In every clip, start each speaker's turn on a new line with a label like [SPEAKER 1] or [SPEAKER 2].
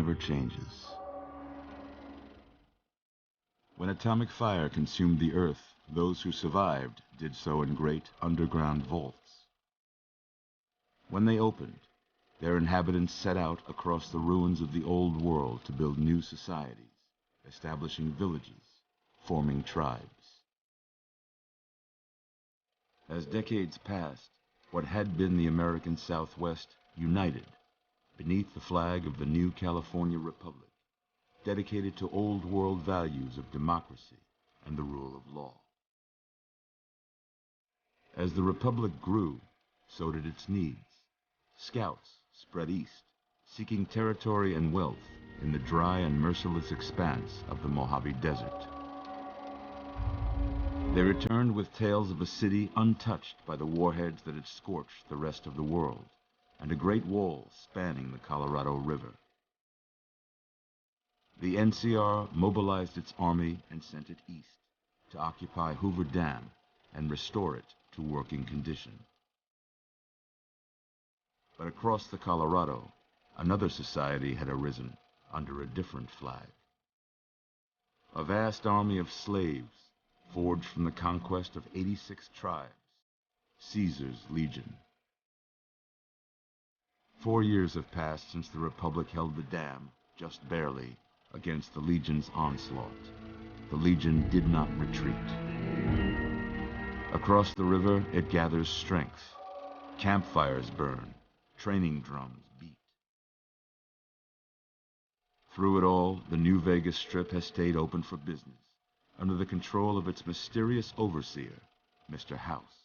[SPEAKER 1] never changes. When atomic fire consumed the earth, those who survived did so in great underground vaults. When they opened, their inhabitants set out across the ruins of the old world to build new societies, establishing villages, forming tribes. As decades passed, what had been the American Southwest united beneath the flag of the new California Republic, dedicated to old world values of democracy and the rule of law. As the Republic grew, so did its needs. Scouts spread east, seeking territory and wealth in the dry and merciless expanse of the Mojave Desert. They returned with tales of a city untouched by the warheads that had scorched the rest of the world, and a great wall spanning the Colorado River. The NCR mobilized its army and sent it east to occupy Hoover Dam and restore it to working condition. But across the Colorado, another society had arisen under a different flag. A vast army of slaves forged from the conquest of 86 tribes, Caesar's Legion. 4 years have passed since the Republic held the dam, just barely, against the Legion's onslaught. The Legion did not retreat. Across the river, it gathers strength. Campfires burn, training drums beat. Through it all, the Nью-Вегас Strip has stayed open for business, under the control of its mysterious overseer, Mr. House,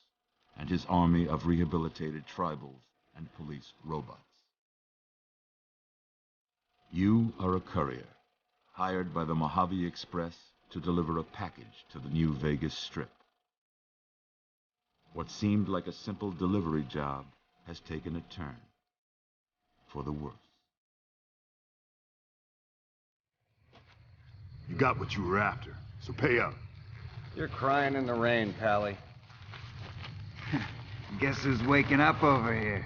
[SPEAKER 1] and his army of rehabilitated tribals and police robots. You are a courier, hired by the Mojave Express to deliver a package to the Nью-Вегас Strip. What seemed like a simple delivery job has taken a turn for the worse.
[SPEAKER 2] You got what you were after, so pay up.
[SPEAKER 3] You're crying in the rain, Pally.
[SPEAKER 4] Guess who's waking up over here?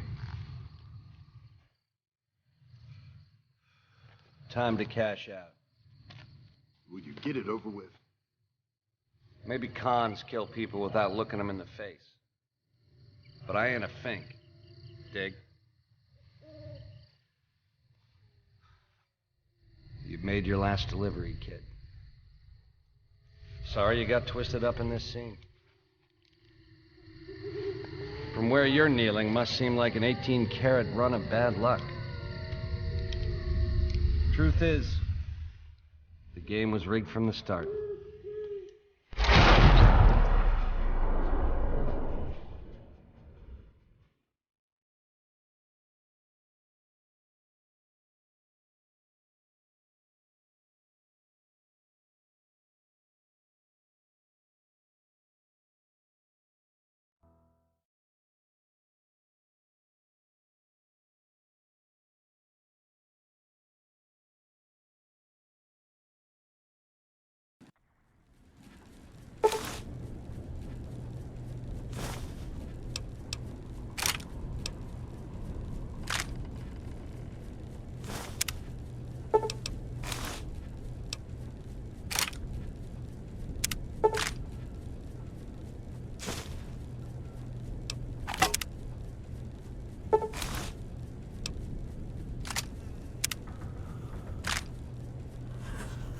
[SPEAKER 3] Time to cash out.
[SPEAKER 2] Will you get it over with?
[SPEAKER 3] Maybe cons kill people without looking them in the face. But I ain't a fink. Dig? You've made your last delivery, kid. Sorry you got twisted up in this scene. From where you're kneeling must seem like an 18-carat run of bad luck. Truth is, the game was rigged from the start.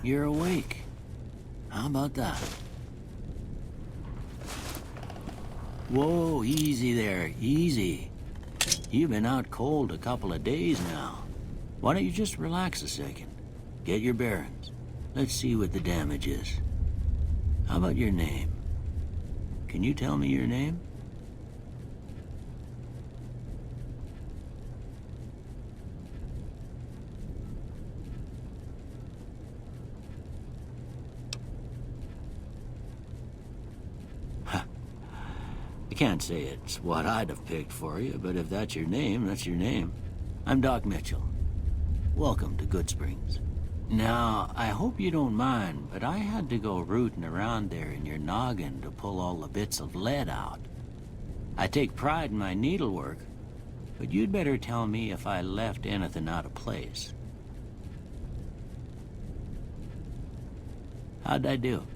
[SPEAKER 5] You're awake. How about that? Whoa, easy there, easy. You've been out cold a couple of days now. Why don't you just relax a second? Get your bearings. Let's see what the damage is. How about your name? Can you tell me your name? I can't say it's what I'd have picked for you, but if that's your name, that's your name. I'm Doc Mitchell. Welcome to Good Springs. Now, I hope you don't mind, but I had to go rooting around there in your noggin to pull all the bits of lead out. I take pride in my needlework, but you'd better tell me if I left anything out of place. How'd I do?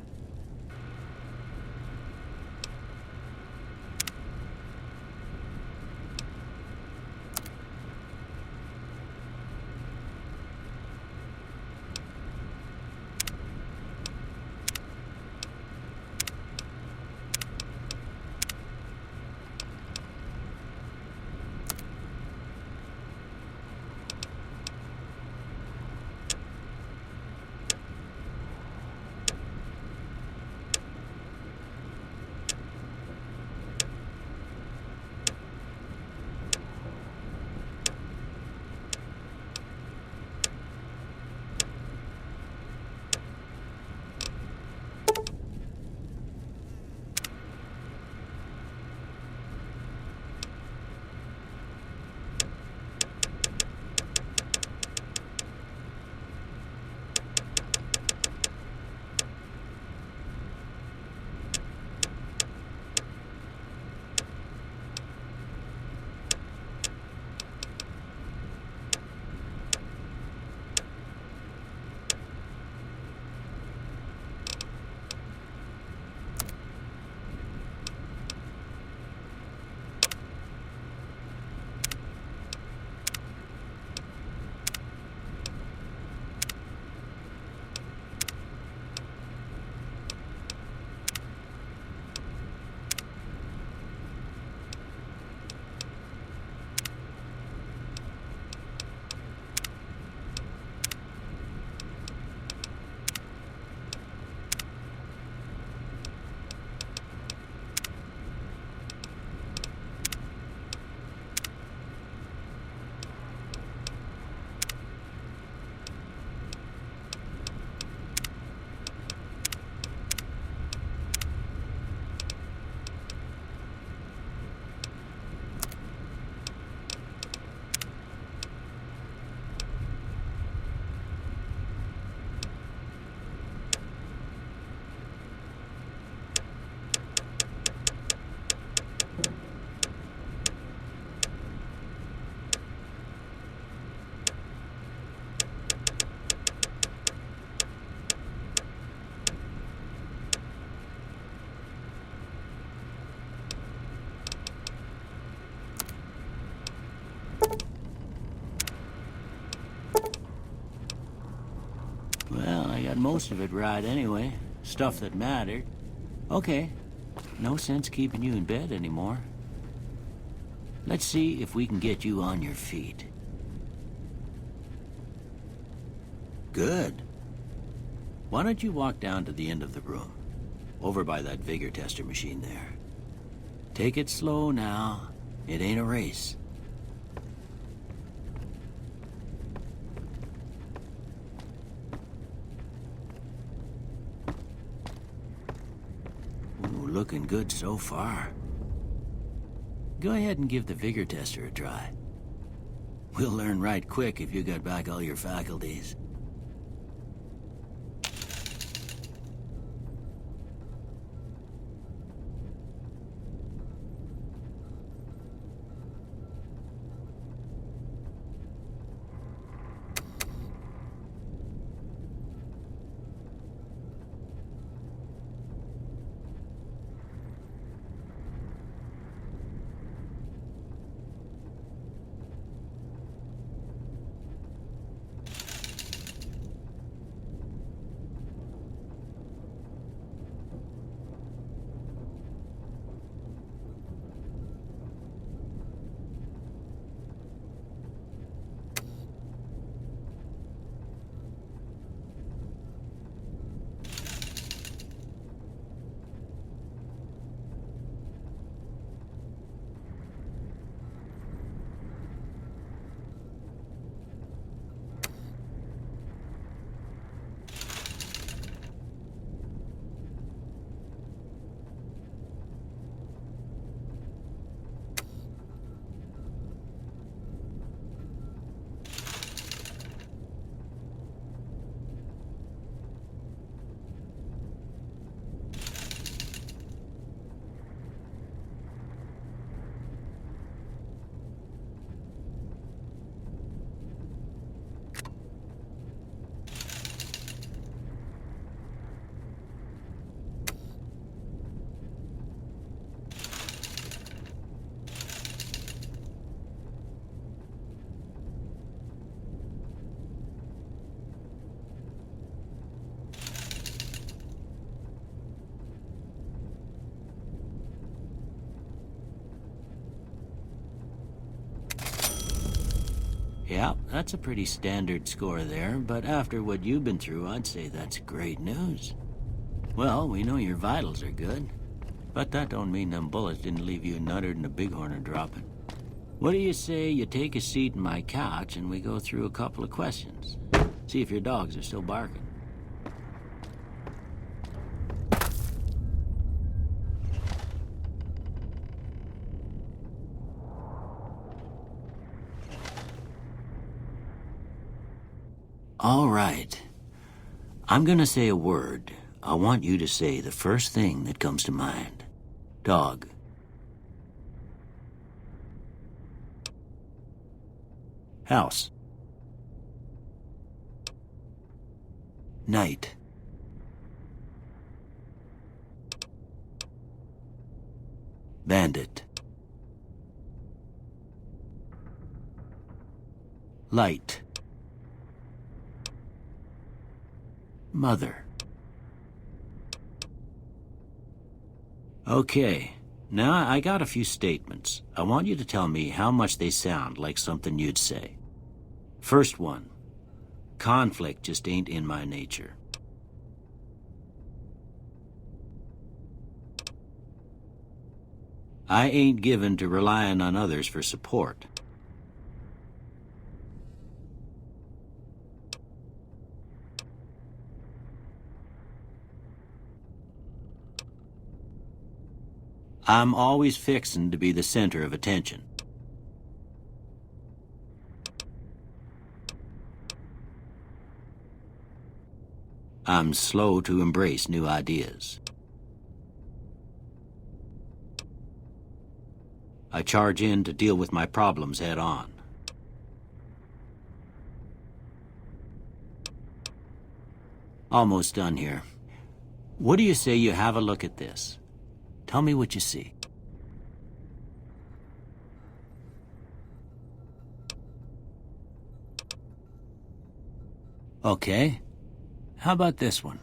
[SPEAKER 5] Well, I got most of it right anyway. Stuff that mattered. Okay. No sense keeping you in bed anymore. Let's see if we can get you on your feet. Good. Why don't you walk down to the end of the room? Over by that vigor tester machine there. Take it slow now. It ain't a race. Ooh, looking good so far. Go ahead and give the vigor tester a try. We'll learn right quick if you got back all your faculties. Yeah, that's a pretty standard score there, but after what you've been through, I'd say that's great news. Well, we know your vitals are good, but that don't mean them bullets didn't leave you nuttered and a bighorn are dropping. What do you say you take a seat in my couch and we go through a couple of questions? See if your dogs are still barking. All right. I'm gonna say a word. I want you to say the first thing that comes to mind. Dog. House. Night. Bandit. Light. Mother. Okay, now I got a few statements. I want you to tell me how much they sound like something you'd say. First one, conflict just ain't in my nature. I ain't given to relying on others for support. I'm always fixin' to be the center of attention. I'm slow to embrace new ideas. I charge in to deal with my problems head on. Almost done here. What do you say you have a look at this? Tell me what you see. Okay. How about this one?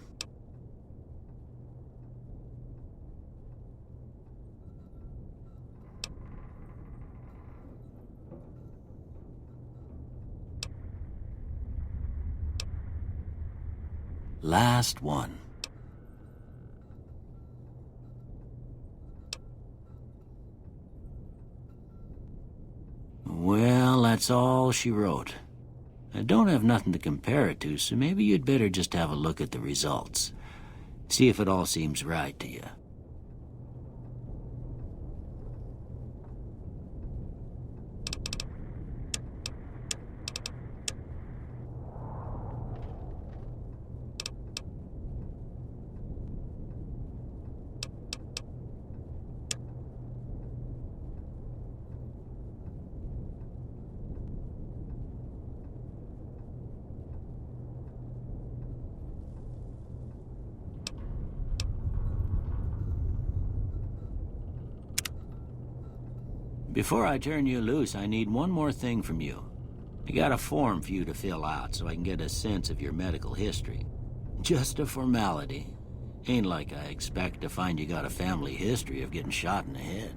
[SPEAKER 5] Last one. Well, that's all she wrote. I don't have nothing to compare it to, so maybe you'd better just have a look at the results. See if it all seems right to you. Before I turn you loose, I need one more thing from you. I got a form for you to fill out so I can get a sense of your medical history. Just a formality. Ain't like I expect to find you got a family history of getting shot in the head.